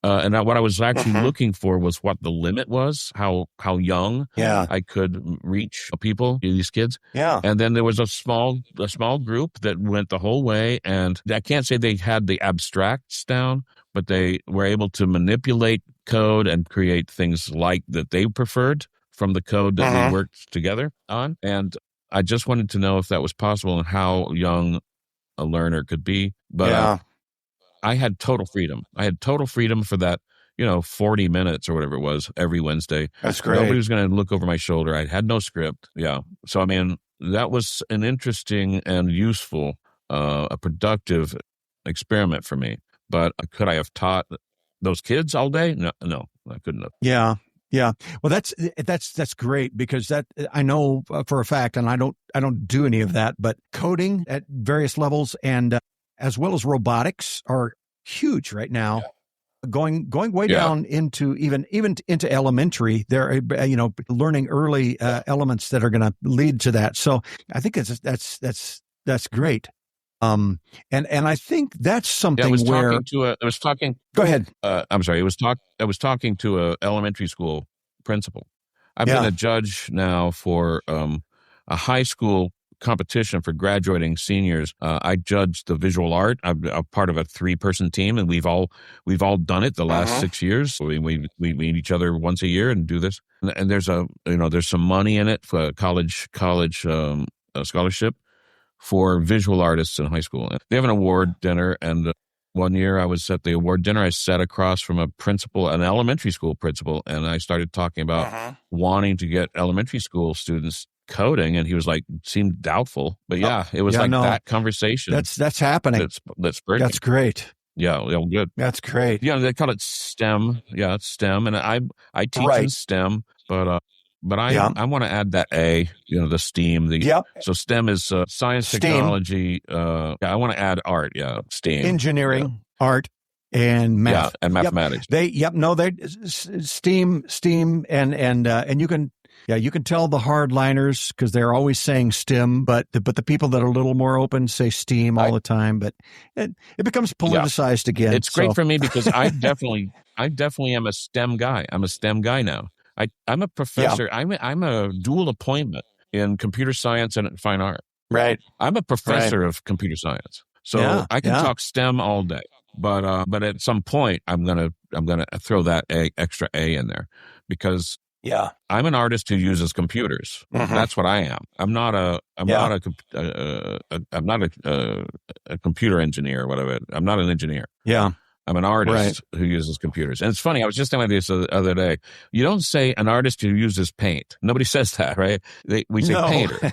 And what I was actually looking for was what the limit was, how young I could reach people, these kids. Yeah. And then there was a small group that went the whole way, and I can't say they had the abstracts down, but they were able to manipulate code and create things like that they preferred from the code that we worked together on. And I just wanted to know if that was possible and how young a learner could be. But I had total freedom. I had total freedom for that, 40 minutes or whatever it was every Wednesday. That's great. Nobody was going to look over my shoulder. I had no script. Yeah. So, I mean, that was an interesting and useful, a productive experiment for me. But could I have taught those kids all day? No, I couldn't have. Yeah. Yeah. Well, that's great, because that I know for a fact, and I don't do any of that, but coding at various levels and as well as robotics are huge right now. Yeah. Going way down into even into elementary. They're learning early elements that are going to lead to that. So I think that's great. And I think that's something Go ahead. I'm sorry. I was talking to a elementary school principal. I've been a judge now for a high school competition for graduating seniors. I judged the visual art. I'm a part of a 3-person team, and we've all done it the last 6 years. We meet each other once a year and do this. And there's there's some money in it for college scholarship for visual artists in high school. They have an award dinner, and one year I was at the award dinner. I sat across from an elementary school principal, and I started talking about wanting to get elementary school students coding, and he was seemed doubtful. But it was that conversation. That's happening. That's breaking. That's great. Yeah, good. That's great. Yeah, they call it STEM. Yeah, it's STEM, and I teach in STEM, but I want to add that A, the STEAM. So STEM is science, STEAM. Technology. I want to add art. Yeah, STEAM. Engineering, art, and math. And mathematics. They STEAM, and you can tell the hardliners because they're always saying STEM, but the people that are a little more open say STEAM all the time. But it becomes politicized again. It's great for me because I definitely am a STEM guy. I'm a STEM guy now. I'm a professor. Yeah. I'm a dual appointment in computer science and fine art. Right. I'm a professor of computer science, so I can talk STEM all day. But at some point, I'm gonna throw that extra A in there, because I'm an artist who uses computers. That's what I am. I'm not a computer engineer or whatever. I'm not an engineer. Yeah. I'm an artist who uses computers. And it's funny, I was just thinking this the other day. You don't say an artist who uses paint. Nobody says that, right? We say painter.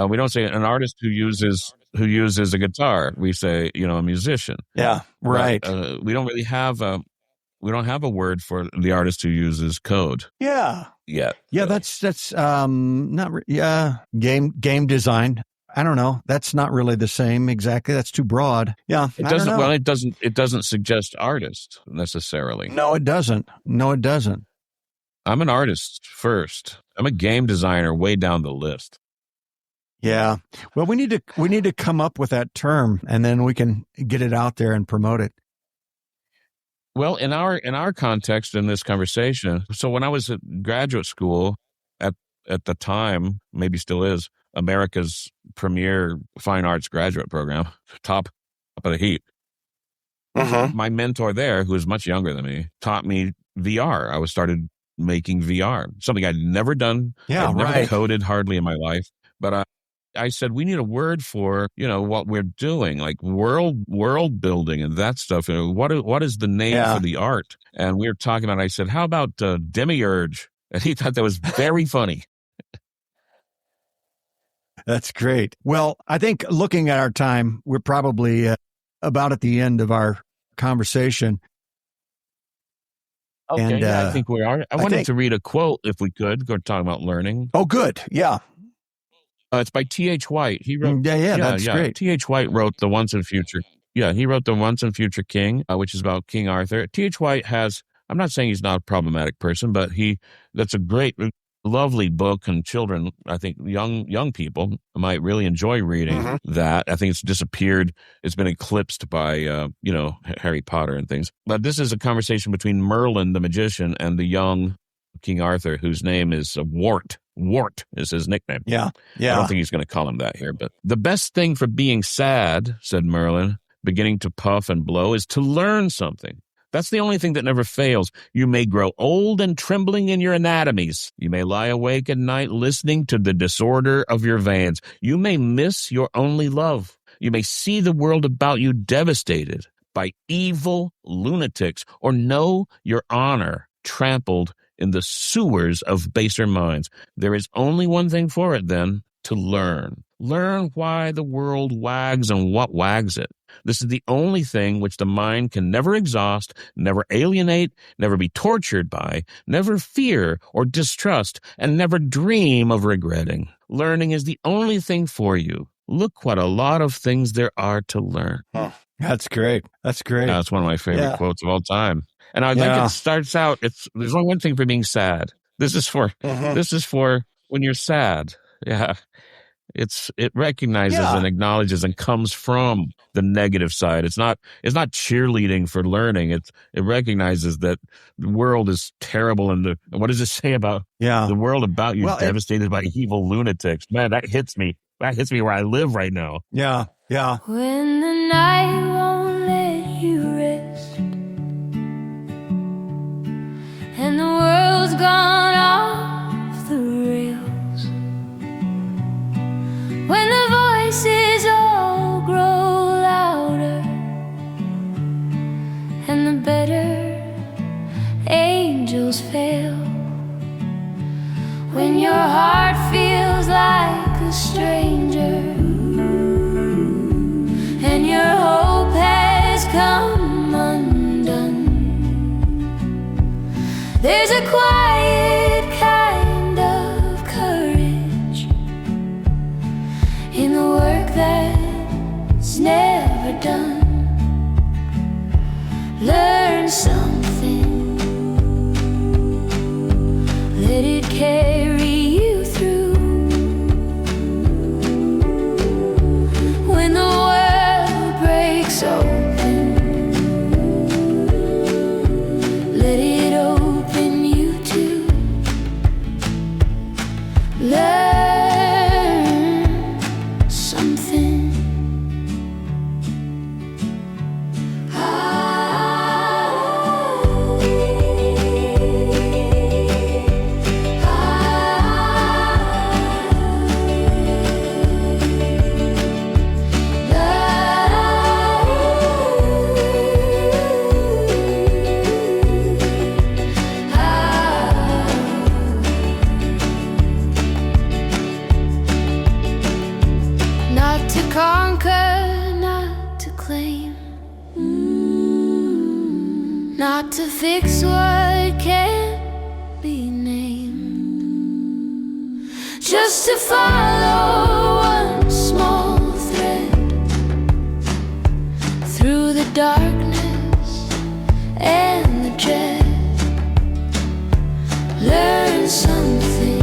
We don't say an artist who uses a guitar. We say, a musician. Yeah, right. But, we don't really have a word for the artist who uses code. Yeah. Yeah. Yeah, that's not game design. I don't know. That's not really the same exactly. That's too broad. Yeah. It doesn't. Well, it doesn't suggest artist necessarily. No, it doesn't. I'm an artist first. I'm a game designer way down the list. Yeah. Well, we need to come up with that term, and then we can get it out there and promote it. Well, in our context in this conversation, so when I was at graduate school at the time, maybe still is, America's premier fine arts graduate program, top of the heap. My mentor there, who was much younger than me, taught me VR. I started making VR, something I'd never done. Yeah, I'd never coded hardly in my life. But I said, we need a word for, what we're doing, like world building and that stuff. What is the name for the art? And we were talking about, I said, how about demiurge? And he thought that was very funny. That's great. Well, I think looking at our time, we're probably about at the end of our conversation. Okay, and, I think we are. I wanted to read a quote, if we could. We're talking about learning. Oh, good. Yeah. It's by T.H. White. He wrote. That's great. T.H. White wrote The Once and Future. Yeah, he wrote The Once and Future King, which is about King Arthur. T.H. White has. I'm not saying he's not a problematic person, but that's a great, lovely book, and children, I think young people might really enjoy reading that. I think it's disappeared. It's been eclipsed by, Harry Potter and things. But this is a conversation between Merlin, the magician, and the young King Arthur, whose name is Wart. Wart is his nickname. Yeah. I don't think he's going to call him that here. But the best thing for being sad, said Merlin, beginning to puff and blow, is to learn something. That's the only thing that never fails. You may grow old and trembling in your anatomies. You may lie awake at night listening to the disorder of your veins. You may miss your only love. You may see the world about you devastated by evil lunatics, or know your honor trampled in the sewers of baser minds. There is only one thing for it, then. to learn. Learn why the world wags and what wags it. This is the only thing which the mind can never exhaust, never alienate, never be tortured by, never fear or distrust, and never dream of regretting. Learning is the only thing for you. Look what a lot of things there are to learn. Oh, that's great. That's great. That's one of my favorite quotes of all time. And I think it starts out, there's only one thing for being sad. This is for when you're sad. Yeah. It recognizes and acknowledges and comes from the negative side. It's not cheerleading for learning. It recognizes that the world is terrible, and what does it say about the world about you is devastated by evil lunatics? Man, that hits me. That hits me where I live right now. Yeah, yeah. When the night won't let you rest, and the world's gone off the rails, when the voices all grow louder and the better angels fail, when your heart feels like a stranger and your hope has come undone, there's a quiet kind of courage in the work that's never done. Learn something, let it carry you through. When the world breaks open, let it open you too. Learn something. Not to conquer, not to claim, not to fix what can't be named, just to follow one small thread through the darkness and the dread. Learn something,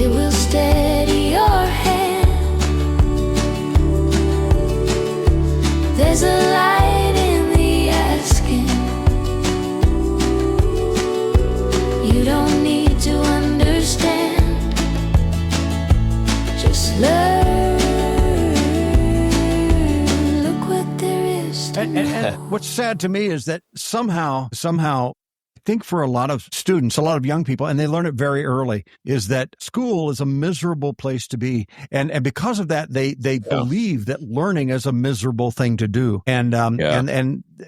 it will steady your hand. There's a light in the asking. You don't need to understand, just learn. Look what there is to know. And what's sad to me is that somehow, I think for a lot of students, a lot of young people, and they learn it very early, is that school is a miserable place to be. And because of that, they believe that learning is a miserable thing to do. And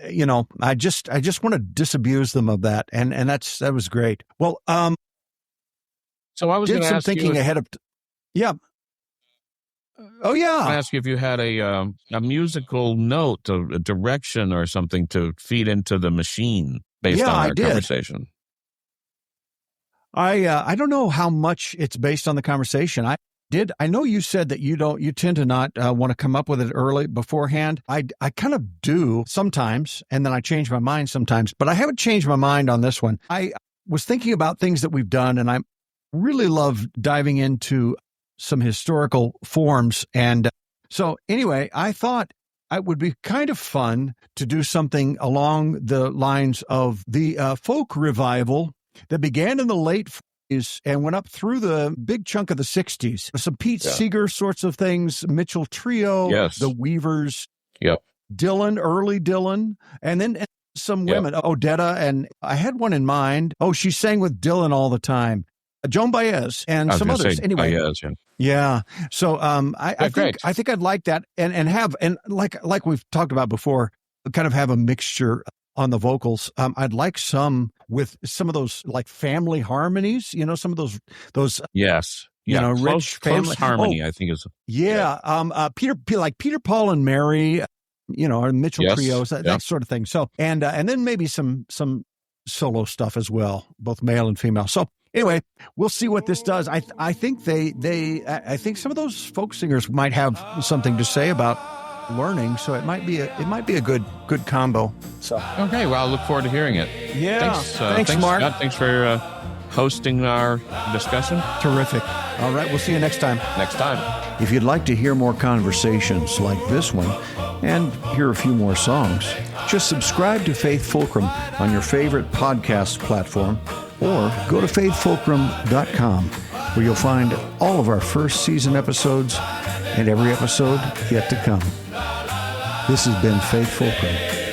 you know, I just want to disabuse them of that. And that was great. Well, so I was going to ask thinking you ahead of, Oh yeah. I ask you if you had a musical note, a direction or something to feed into the machine based on our conversation. I don't know how much it's based on the conversation. I know you said that you tend to not want to come up with it early beforehand. I kind of do sometimes, and then I change my mind sometimes, but I haven't changed my mind on this one. I was thinking about things that we've done, and I really love diving into some historical forms. And so anyway, I thought it would be kind of fun to do something along the lines of the folk revival that began in the late 40s and went up through the big chunk of the 60s. Some Pete Seeger sorts of things, Mitchell Trio, the Weavers, Dylan, early Dylan, and then some women, Odetta, and I had one in mind. Oh, she sang with Dylan all the time. Joan Baez and some others. Anyway, So I think I'd like that, and like we've talked about before, kind of have a mixture on the vocals. I'd like some with some of those like family harmonies, some of those yes. Yeah, rich family close harmony, I think is. Peter, Paul and Mary, or Mitchell trios, that sort of thing. So, and then maybe some solo stuff as well, both male and female. So anyway, we'll see what this does. I think I think some of those folk singers might have something to say about learning. So it might be a good combo. So okay, well, I'll look forward to hearing it. Yeah, thanks, Mark. Scott, thanks for hosting our discussion. Terrific. All right, we'll see you next time. If you'd like to hear more conversations like this one and hear a few more songs, just subscribe to Faithfulcrum on your favorite podcast platform or go to faithfulcrum.com where you'll find all of our first season episodes and every episode yet to come. This has been Faithfulcrum.